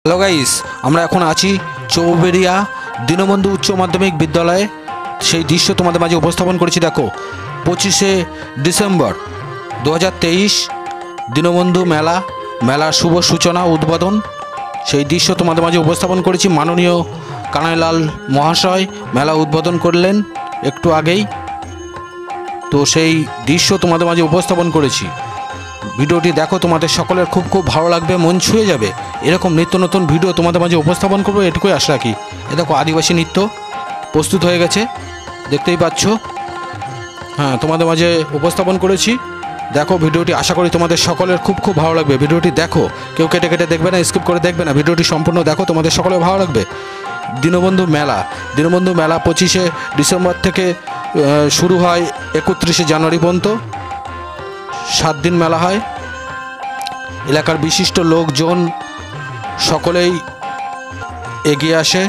Hello guys, আমরা এখন আছি চৌবেড়িয়া দীনবন্ধু উচ্চ মাধ্যমিক বিদ্যালয়ে। সেই দৃশ্য তোমাদের মাঝে উপস্থাপন করেছি। দেখো, 25শে ডিসেম্বর 2023 দীনবন্ধু মেলার শুভ সূচনা উদ্বোধন। সেই দৃশ্য তোমাদের মাঝে উপস্থাপন করেছি। মাননীয় কানাইলাল মহাশয় মেলা উদ্বোধন করলেন একটু আগেই, তো সেই দৃশ্য তোমাদের মাঝে উপস্থাপন করেছি। ভিডিওটি দেখো, তোমাদের সকলের খুব ভালো লাগবে, মন ছুঁয়ে যাবে। এরকম নিত্য নতুন ভিডিও তোমাদের মাঝে উপস্থাপন করবো, এটুকুই আশা রাখি। এ দেখো, আদিবাসী নৃত্য প্রস্তুত হয়ে গেছে, দেখতেই পাচ্ছ। হ্যাঁ, তোমাদের মাঝে উপস্থাপন করেছি। দেখো ভিডিওটি, আশা করি তোমাদের সকলের খুব ভালো লাগবে। ভিডিওটি দেখো, কেউ কেটে দেখবে না, স্কিপ করে দেখবে না। ভিডিওটি সম্পূর্ণ দেখো, তোমাদের সকলের ভালো লাগবে। দীনবন্ধু মেলা 25শে ডিসেম্বর থেকে শুরু হয় 31শে জানুয়ারি পর্যন্ত 7 দিন মেলা হয়। এলাকার বিশিষ্ট লোকজন সকলেই এগিয়ে আসে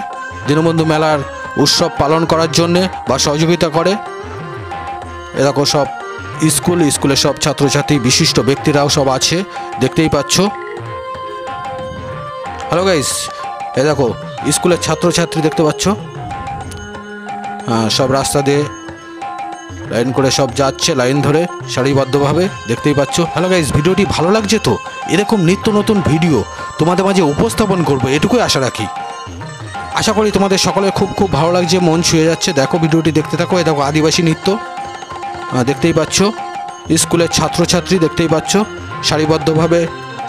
দীনবন্ধু মেলার উৎসব পালন করার জন্যে বা সহযোগিতা করে। এরকম সব স্কুলের সব ছাত্রছাত্রী, বিশিষ্ট ব্যক্তিরাও সব আছে, দেখতেই পাচ্ছ। হ্যালো গাইস, এ দেখো স্কুলের ছাত্রছাত্রী দেখতে পাচ্ছ। সব রাস্তা দিয়ে লাইন করে সব যাচ্ছে, লাইন ধরে সারিবদ্ধভাবে, দেখতেই পাচ্ছ। হ্যালো গাইস, ভিডিওটি ভালো লাগছে তো? এরকম নিত্য নতুন ভিডিও তোমাদের মাঝে উপস্থাপন করবো, এটুকুই আশা রাখি। আশা করি তোমাদের সকলের খুব ভালো লাগছে, মন ছুঁয়ে যাচ্ছে। দেখো ভিডিওটি দেখতে থাকো। এ দেখো আদিবাসী নৃত্য, দেখতেই পাচ্ছ। স্কুলের ছাত্রছাত্রী দেখতেই পাচ্ছ, সারিবদ্ধভাবে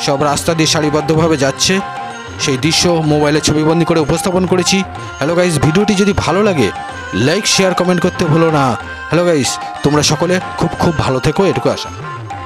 সব রাস্তা দিয়ে সারিবদ্ধভাবে যাচ্ছে। সেই দৃশ্য মোবাইলে ছবিবন্দি করে উপস্থাপন করেছি। হ্যালো গাইস, ভিডিওটি যদি ভালো লাগে লাইক, শেয়ার, কমেন্ট করতে ভুলো না। হ্যালো গাইস, তোমরা সকলে খুব ভালো থেকো, এটুকু আশা।